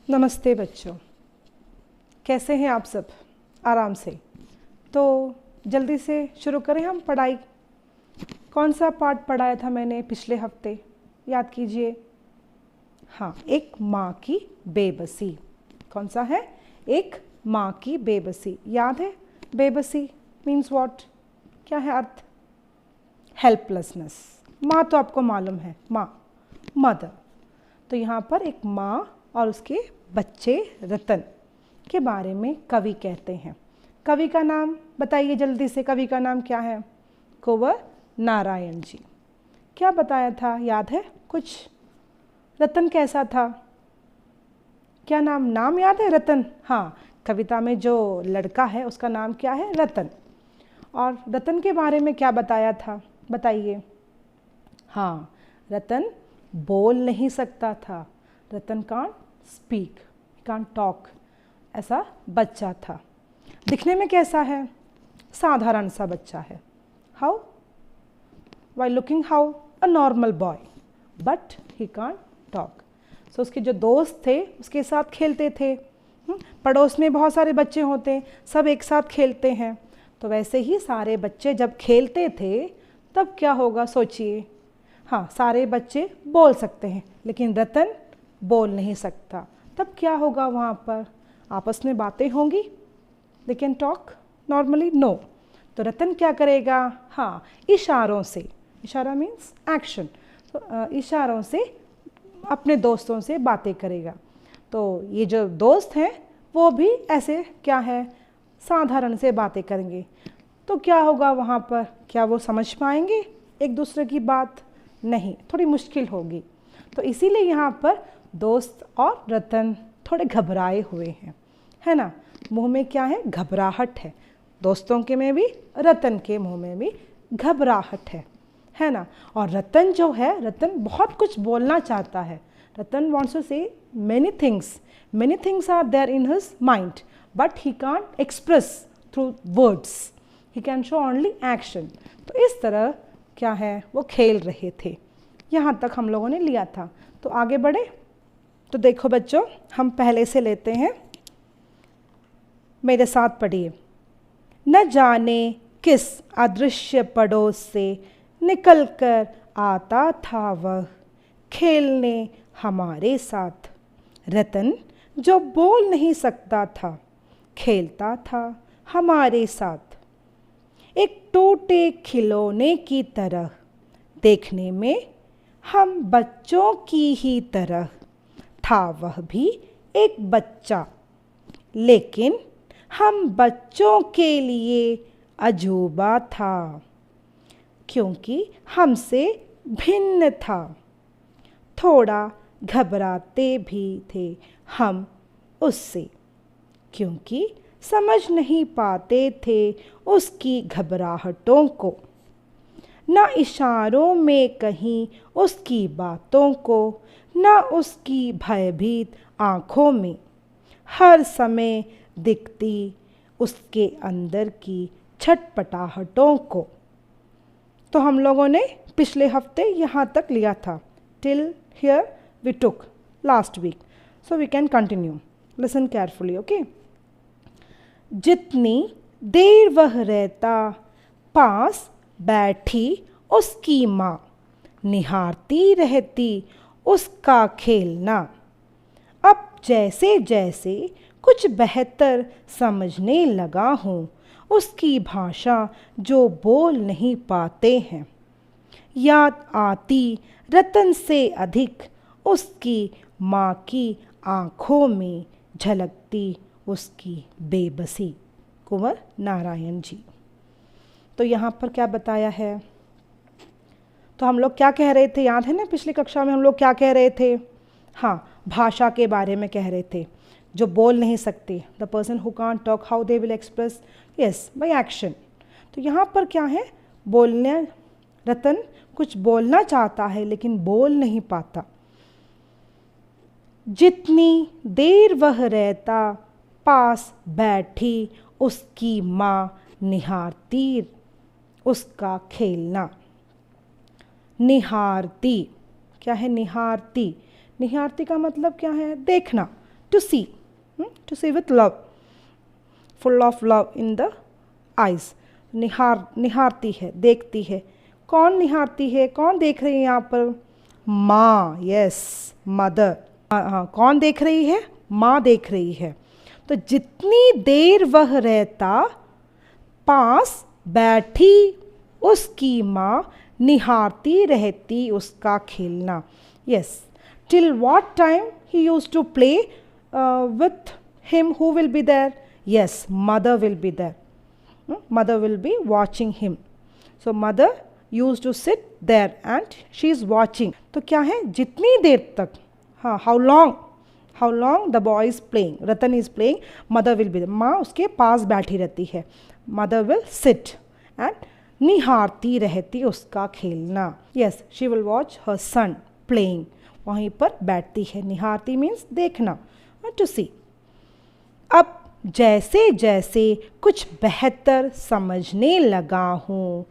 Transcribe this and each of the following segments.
नमस्ते बच्चों, कैसे हैं आप सब? आराम से। तो जल्दी से शुरू करें हम पढ़ाई। कौन सा पाठ पढ़ाया था मैंने पिछले हफ्ते? याद कीजिए। हाँ, एक माँ की बेबसी। कौन सा है? एक माँ की बेबसी। याद है? बेबसी मीन्स व्हाट? क्या है अर्थ? हेल्पलेसनेस। माँ तो आपको मालूम है, माँ, मदर। तो यहाँ पर एक माँ और उसके बच्चे रतन के बारे में कवि कहते हैं। कवि का नाम बताइए जल्दी से, कवि का नाम क्या है? कुंवर नारायण जी। क्या बताया था, याद है कुछ? रतन कैसा था? क्या नाम याद है? रतन। हाँ, कविता में जो लड़का है उसका नाम क्या है? रतन। और रतन के बारे में क्या बताया था, बताइए? हाँ, रतन बोल नहीं सकता था। रतन कांट स्पीक, कांट टॉक। ऐसा बच्चा था। दिखने में कैसा है? साधारण सा बच्चा है। How? While looking how? A normal boy, but he can't talk. So उसके जो दोस्त थे उसके साथ खेलते थे। पड़ोस में बहुत सारे बच्चे होते हैं, सब एक साथ खेलते हैं। तो वैसे ही सारे बच्चे जब खेलते थे तब क्या होगा, सोचिए। हाँ, सारे बच्चे बोल सकते हैं लेकिन रतन बोल नहीं सकता। तब क्या होगा वहाँ पर? आपस में बातें होंगी? They can talk normally? No. तो रतन क्या करेगा? हाँ, इशारों से। इशारा मीन्स एक्शन। तो इशारों से अपने दोस्तों से बातें करेगा। तो ये जो दोस्त हैं वो भी ऐसे क्या है, साधारण से बातें करेंगे। तो क्या होगा वहाँ पर? क्या वो समझ पाएंगे एक दूसरे की बात? नहीं, थोड़ी मुश्किल होगी। तो इसीलिए यहाँ पर दोस्त और रतन थोड़े घबराए हुए हैं, है ना? मुंह में क्या है? घबराहट है। दोस्तों के में भी, रतन के मुंह में भी घबराहट है ना? और रतन जो है, रतन बहुत कुछ बोलना चाहता है। रतन wants to say many things. Many things are there in his mind, but he can't express through words. He can show only action. तो इस तरह क्या है, वो खेल रहे थे। यहाँ तक हम लोगों ने लिया था। तो आगे बढ़े। तो देखो बच्चों, हम पहले से लेते हैं, मेरे साथ पढ़िए। न जाने किस अदृश्य पड़ोस से निकलकर आता था वह खेलने हमारे साथ। रतन जो बोल नहीं सकता था, खेलता था हमारे साथ। एक टूटे खिलौने की तरह, देखने में हम बच्चों की ही तरह। था वह भी एक बच्चा, लेकिन हम बच्चों के लिए अजूबा था, क्योंकि हमसे भिन्न था। थोड़ा घबराते भी थे हम उससे, क्योंकि समझ नहीं पाते थे उसकी घबराहटों को। न इशारों में कहीं उसकी बातों को, न उसकी भयभीत आँखों में हर समय दिखती उसके अंदर की छटपटाहटों को। तो हम लोगों ने पिछले हफ्ते यहाँ तक लिया था। Till here we took last week, so we can continue. Listen carefully, okay? जितनी देर वह रहता, पास बैठी उसकी माँ निहारती रहती उसका खेलना। अब जैसे जैसे कुछ बेहतर समझने लगा हूँ उसकी भाषा जो बोल नहीं पाते हैं, याद आती रतन से अधिक उसकी माँ की आँखों में झलकती उसकी बेबसी। कुंवर नारायण जी। तो यहाँ पर क्या बताया है? तो हम लोग क्या कह रहे थे, याद है ना? पिछली कक्षा में हम लोग क्या कह रहे थे? हाँ, भाषा के बारे में कह रहे थे। जो बोल नहीं सकते, the person who can't talk, how they will express? Yes, by action. तो यहाँ पर क्या है? बोलने, रतन कुछ बोलना चाहता है लेकिन बोल नहीं पाता। जितनी देर वह रहता, पास बैठी उसकी माँ निहारती उसका खेलना। निहारती क्या है? निहारती। निहारती का मतलब क्या है? देखना। to see, to see with love, full of love in the eyes. निहारती है, देखती है. कौन निहारती है, कौन देख रही है यहाँ पर? माँ. Yes, mother. हाँ, कौन देख रही है? माँ देख रही है. तो जितनी देर वह रहता पास बैठी उसकी माँ निहारती रहती उसका खेलना. Yes, till what time he used to play with him? Who will be there? Yes, mother will be there. Mother will be watching him. So mother used to sit there and she is watching. तो क्या है? जितनी देर तक, हाँ, how long the boy is playing, Ratan is playing, mother will be there. माँ उसके पास बैठी रहती है. Mother will sit and निहारती रहती उसका खेलना. Yes, she will watch her son playing. वहीं पर बैठती है. निहारती means देखना, to see. अब जैसे जैसे कुछ बेहतर समझने लगा हूँ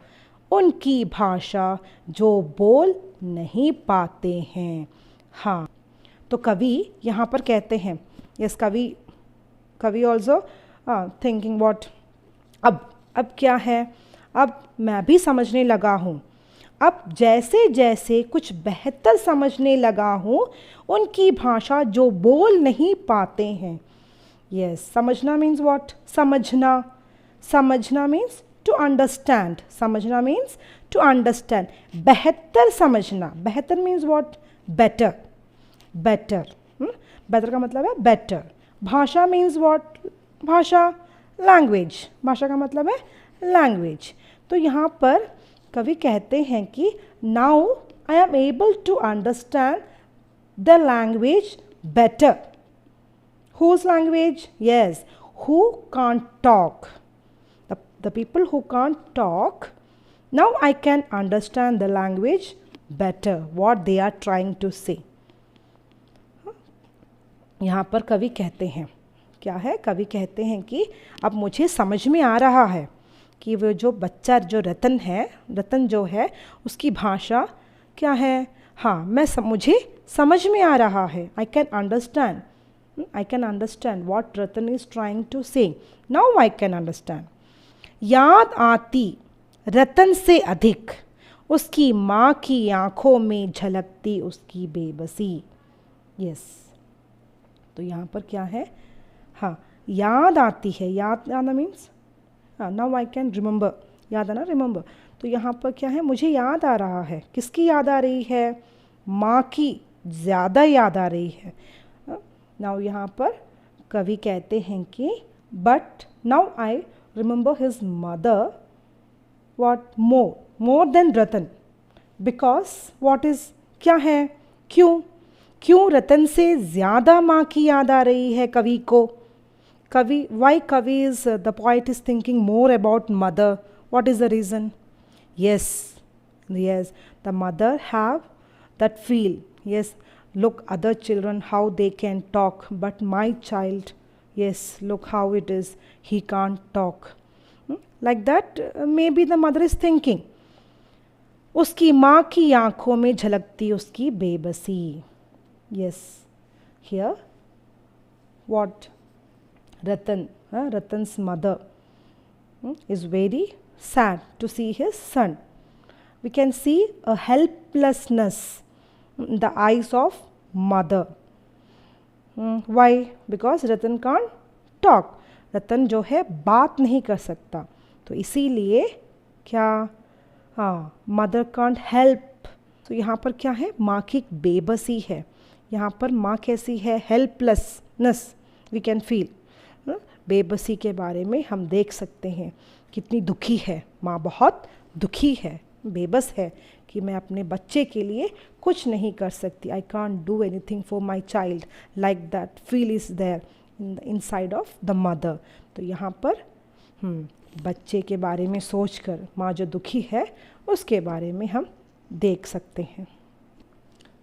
उनकी भाषा जो बोल नहीं पाते हैं. हाँ, तो कवि यहाँ पर कहते हैं, यस, कवि ऑल्सो थिंकिंग व्हाट, अब क्या है? अब मैं भी समझने लगा हूँ. अब जैसे जैसे कुछ बेहतर समझने लगा हूँ उनकी भाषा जो बोल नहीं पाते हैं. यस, समझना मीन्स व्हाट? समझना मीन्स टू अंडरस्टैंड. समझना मीन्स टू अंडरस्टैंड. बेहतर समझना. बेहतर मीन्स व्हाट? बेटर. बेटर का मतलब है बेटर. भाषा मीन्स व्हाट? भाषा, लैंग्वेज. भाषा का मतलब है लैंग्वेज. तो यहाँ पर कवि कहते हैं कि now I am able to understand the language better. Whose language? Yes, who can't talk. The people who can't talk. Now I can understand the language better, what they are trying to say. यहाँ पर कवि कहते हैं, क्या है? कवि कहते हैं कि अब मुझे समझ में आ रहा है कि वो जो बच्चा, जो रतन जो है, उसकी भाषा क्या है? हाँ, मुझे समझ में आ रहा है. I can understand what Ratan is trying to say. Now I can understand. याद आती रतन से अधिक उसकी माँ की आँखों में झलकती उसकी बेबसी. यस, तो यहाँ पर क्या है? हाँ, याद आती है. याद आना मीन्स, हाँ, नाउ आई कैन रिमेंबर. याद आना, रिमेंबर. तो यहाँ पर क्या है? मुझे याद आ रहा है. किसकी याद आ रही है? माँ की ज़्यादा याद आ रही है. नाउ यहाँ पर कवि कहते हैं कि but now I remember his mother what more than Ratan. Because what is, क्या है? क्यों रतन से ज़्यादा माँ की याद आ रही है कवि को? Why कवि is, the poet is thinking more about mother. What is the reason? yes, the mother have that feel. Yes, look, other children how they can talk, but my child, yes, look how it is, he can't talk. Like that, maybe the mother is thinking. उसकी माँ की आँखों में झलकती उसकी बेबसी. Yes, here what Ratan's mother is very sad to see his son. We can see a helplessness in the eyes of mother. Why? Because Ratan can't talk. रतन जो है बात नहीं कर सकता, तो इसीलिए क्या, हाँ, मदर कांट हेल्प. तो यहाँ पर क्या है? माँ की बेबसी है. यहाँ पर माँ कैसी है? Helplessness we can feel. बेबसी के बारे में हम देख सकते हैं कितनी दुखी है माँ. बहुत दुखी है, बेबस है कि मैं अपने बच्चे के लिए कुछ नहीं कर सकती. I can't do anything for my child. Like that feel is there inside of the mother. तो यहाँ पर बच्चे के बारे में सोचकर माँ जो दुखी है उसके बारे में हम देख सकते हैं.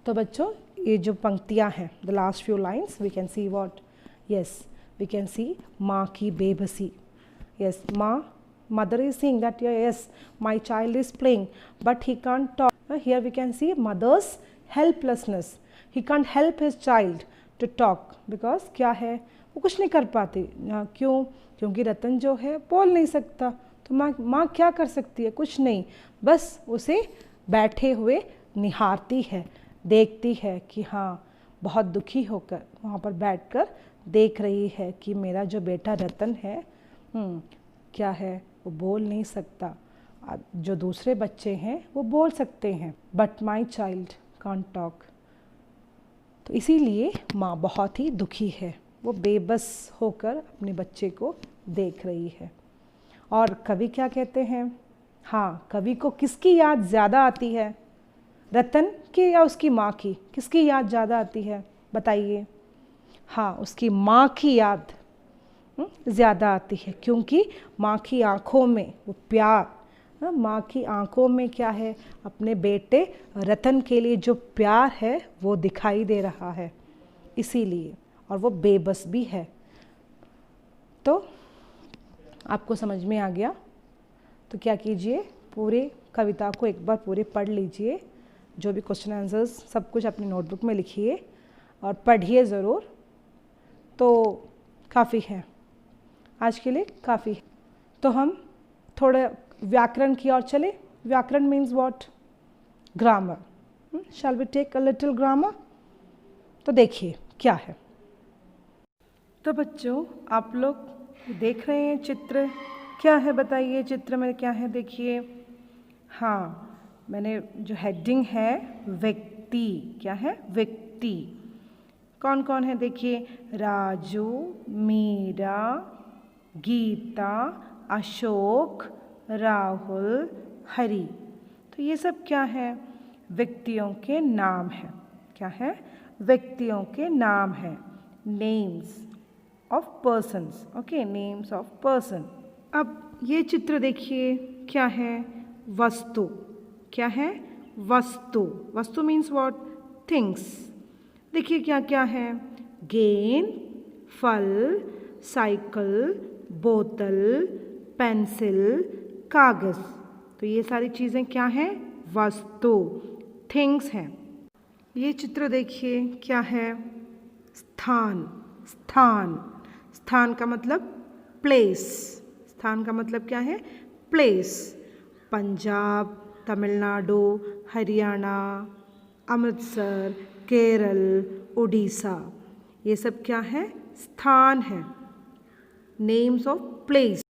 तो बच्चों, ये जो पंक्तियाँ हैं, the last few lines, we can see what, yes, we can see माँ की बेबसी. Yes, mother is saying that yes, my child is playing but he can't talk. Here we can see mother's helplessness. He can't help his child to talk, because क्या है वो कुछ नहीं कर पाती। क्यों? क्योंकि रतन जो है बोल नहीं सकता। तो माँ क्या कर सकती है? कुछ नहीं, बस उसे बैठे हुए निहारती है, देखती है कि हाँ, बहुत दुखी होकर वहाँ पर बैठकर देख रही है कि मेरा जो बेटा रतन है क्या है, वो बोल नहीं सकता। जो दूसरे बच्चे हैं वो बोल सकते हैं, but my child can't talk. तो इसीलिए माँ बहुत ही दुखी है, वो बेबस होकर अपने बच्चे को देख रही है। और कवि क्या कहते हैं? हाँ, कवि को किसकी याद ज़्यादा आती है? रतन की या उसकी माँ की? किसकी याद ज़्यादा आती है बताइए? हाँ, उसकी माँ की याद ज़्यादा आती है, क्योंकि माँ की आँखों में वो प्यार, माँ की आंखों में क्या है? अपने बेटे रतन के लिए जो प्यार है वो दिखाई दे रहा है, इसीलिए। और वो बेबस भी है। तो आपको समझ में आ गया? तो क्या कीजिए, पूरे कविता को एक बार पूरे पढ़ लीजिए, जो भी क्वेश्चन आंसर्स सब कुछ अपनी नोटबुक में लिखिए और पढ़िए ज़रूर। तो काफ़ी है, आज के लिए काफ़ी है। तो हम थोड़ा व्याकरण की ओर चले। व्याकरण means what? Grammar. Shall we take a little grammar? तो देखिए क्या है। तो बच्चों, आप लोग देख रहे हैं चित्र, क्या है बताइए? चित्र में क्या है देखिए। हाँ, मैंने जो हेडिंग है व्यक्ति, क्या है? व्यक्ति। कौन कौन है देखिए? राजू, मीरा, गीता, अशोक, राहुल, हरि। तो ये सब क्या है? व्यक्तियों के नाम है। क्या है? व्यक्तियों के नाम है। Names of persons. Okay, names of person. अब ये चित्र देखिए, क्या है? वस्तु। क्या है? वस्तु। वस्तु मीन्स व्हाट? थिंग्स। देखिए क्या क्या है? गेंद, फल, साइकिल, बोतल, पेंसिल, कागज़। तो ये सारी चीज़ें क्या हैं? वस्तु, थिंग्स हैं। ये चित्र देखिए, क्या है? स्थान। स्थान। स्थान का मतलब प्लेस। स्थान का मतलब क्या है? प्लेस। पंजाब, तमिलनाडु, हरियाणा, अमृतसर, केरल, उड़ीसा, ये सब क्या है? स्थान है। Names of place.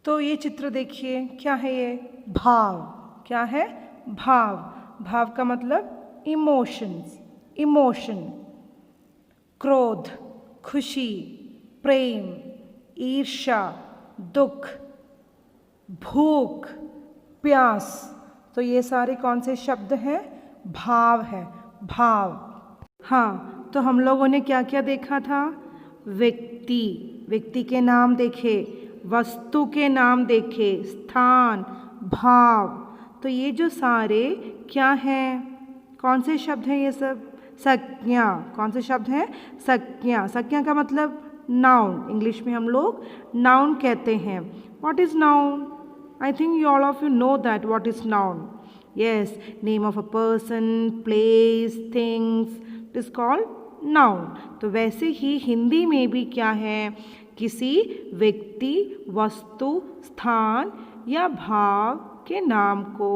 तो ये चित्र देखिए, क्या है ये? भाव। क्या है? भाव। भाव का मतलब इमोशंस, इमोशन। क्रोध, खुशी, प्रेम, ईर्ष्या, दुख, भूख, प्यास। तो ये सारे कौन से शब्द हैं? भाव है, भाव। हाँ, तो हम लोगों ने क्या क्या देखा था? व्यक्ति, व्यक्ति के नाम देखे, वस्तु के नाम देखे, स्थान, भाव। तो ये जो सारे क्या हैं? कौन से शब्द हैं ये सब? संज्ञा। कौन से शब्द हैं? संज्ञा। संज्ञा का मतलब नाउन। इंग्लिश में हम लोग नाउन कहते हैं। What is noun? I think you all of you know that what is noun. Yes, name of a person, place, things, it is called noun. तो वैसे ही हिंदी में भी क्या है? किसी व्यक्ति, वस्तु, स्थान या भाव के नाम को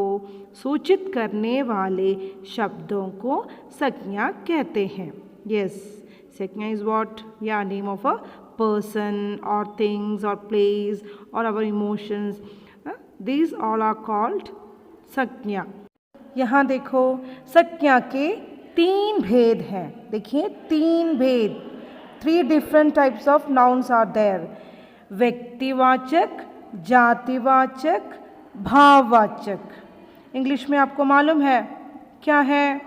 सूचित करने वाले शब्दों को संज्ञा कहते हैं। Yes, संज्ञा is what? Yeah, name of a person or things or place or our emotions. These all are called संज्ञा। यहाँ देखो, संज्ञा के 3 भेद हैं। देखिए 3 भेद। 3 different types of nouns are there. व्यक्तिवाचक, जातिवाचक, भाववाचक। इंग्लिश में आपको मालूम है क्या है?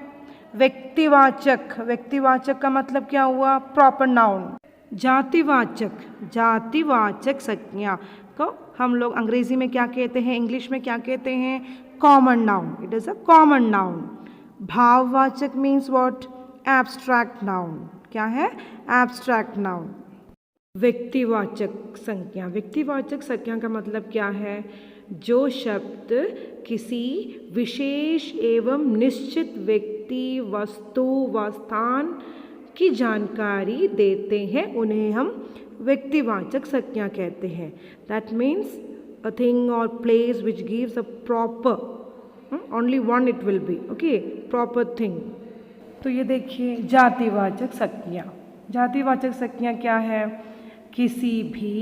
व्यक्तिवाचक। व्यक्तिवाचक का मतलब क्या हुआ? Proper noun. जातिवाचक, जातिवाचक संज्ञा को हम लोग अंग्रेजी में क्या कहते हैं? इंग्लिश में क्या कहते हैं? Common noun. It is a common noun. भाववाचक मीन्स व्हाट? Abstract noun. क्या है? Abstract noun. व्यक्तिवाचक संज्ञा। व्यक्तिवाचक संज्ञा का मतलब क्या है? जो शब्द किसी विशेष एवं निश्चित व्यक्ति, वस्तु व स्थान की जानकारी देते हैं उन्हें हम व्यक्तिवाचक संज्ञा कहते हैं। That means a thing or place which gives a proper, only one it will be, okay, proper thing. तो ये देखिए जातिवाचक संज्ञा। जातिवाचक संज्ञा क्या है? किसी भी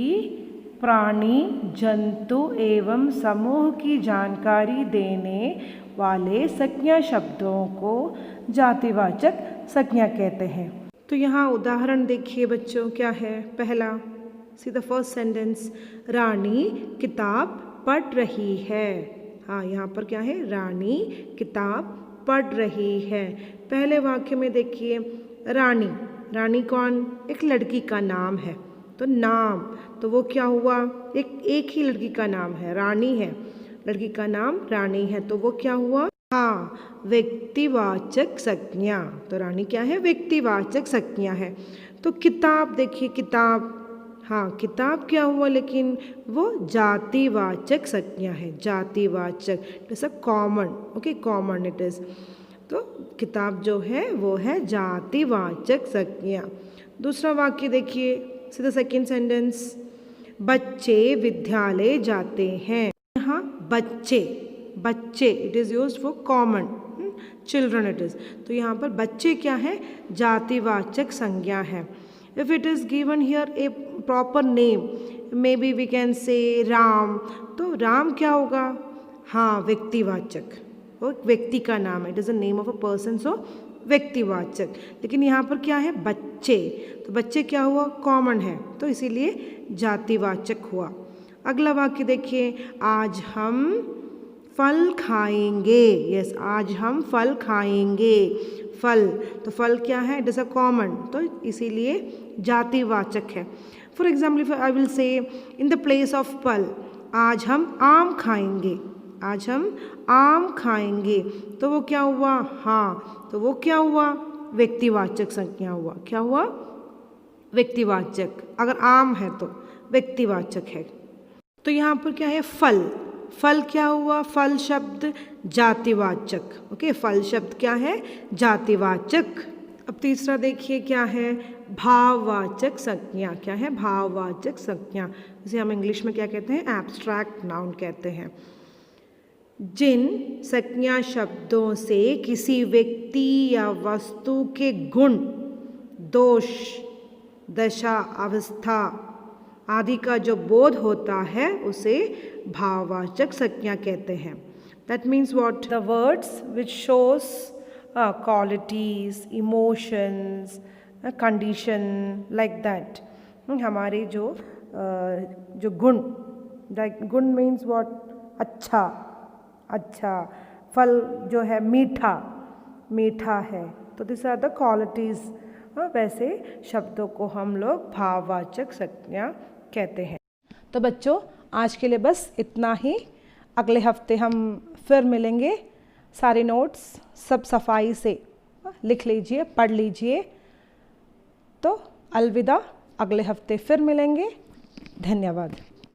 प्राणी, जंतु एवं समूह की जानकारी देने वाले संज्ञा शब्दों को जातिवाचक संज्ञा कहते हैं। तो यहाँ उदाहरण देखिए बच्चों, क्या है? पहला, सी द फर्स्ट सेंटेंस, रानी किताब पढ़ रही है। हाँ, यहाँ पर क्या है? रानी किताब पढ़ रही है। पहले वाक्य में देखिए रानी, रानी कौन? एक लड़की का नाम है। तो नाम, तो वो क्या हुआ? एक ही लड़की का नाम है, रानी है, लड़की का नाम रानी है, तो वो क्या हुआ? हाँ, व्यक्तिवाचक संज्ञा। तो रानी क्या है? व्यक्तिवाचक संज्ञा है। तो किताब देखिए, किताब, हाँ किताब क्या हुआ? लेकिन वो जातिवाचक संज्ञा है, जातिवाचक, it is a common, okay, common it is. तो किताब जो है वो है जातिवाचक संज्ञा। दूसरा वाक्य देखिए, सी द सेकेंड सेंटेंस, बच्चे विद्यालय जाते हैं। यहाँ बच्चे, बच्चे it is used for common, children it is. तो यहाँ पर बच्चे क्या है? जातिवाचक संज्ञा है। If it is given here a proper name, maybe we can say Ram, तो राम क्या होगा? हाँ, व्यक्तिवाचक, वो व्यक्ति का नाम है, it is a name of a person, so व्यक्तिवाचक। लेकिन यहाँ पर क्या है? बच्चे, तो बच्चे क्या हुआ? कॉमन है, तो इसीलिए जातिवाचक हुआ। अगला वाक्य देखिए, आज हम फल खाएंगे। यस, आज हम फल खाएंगे। फल, तो फल क्या है? इट इज़ अ कॉमन, तो इसीलिए जातिवाचक है। For example I will say in the place of फल, आज हम आम खाएंगे, आज हम आम खाएंगे, तो वो क्या हुआ? हाँ, तो वो क्या हुआ? व्यक्तिवाचक संज्ञा हुआ। क्या हुआ? व्यक्तिवाचक। अगर आम है तो व्यक्तिवाचक है। तो यहाँ पर क्या है? फल, फल क्या हुआ? फल शब्द जातिवाचक, ओके, फल शब्द क्या है? जातिवाचक। अब तीसरा देखिए क्या है? भाववाचक संज्ञा। क्या है? भाववाचक संज्ञा, जिसे हम इंग्लिश में क्या कहते हैं? एब्स्ट्रैक्ट नाउन कहते हैं। जिन संज्ञा शब्दों से किसी व्यक्ति या वस्तु के गुण, दोष, दशा, अवस्था आदि का जो बोध होता है उसे भाववाचक संज्ञा कहते हैं। That means what? The words which shows qualities, emotions, condition, like that. हमारे जो गुण, गुण मीन्स व्हाट? अच्छा, अच्छा। फल जो है मीठा, मीठा है, तो दिस आर द क्वालिटीज़। वैसे शब्दों को हम लोग भाववाचक संज्ञा कहते हैं। तो बच्चों, आज के लिए बस इतना ही। अगले हफ्ते हम फिर मिलेंगे। सारे नोट्स सब सफाई से लिख लीजिए, पढ़ लीजिए। तो अलविदा, अगले हफ्ते फिर मिलेंगे। धन्यवाद।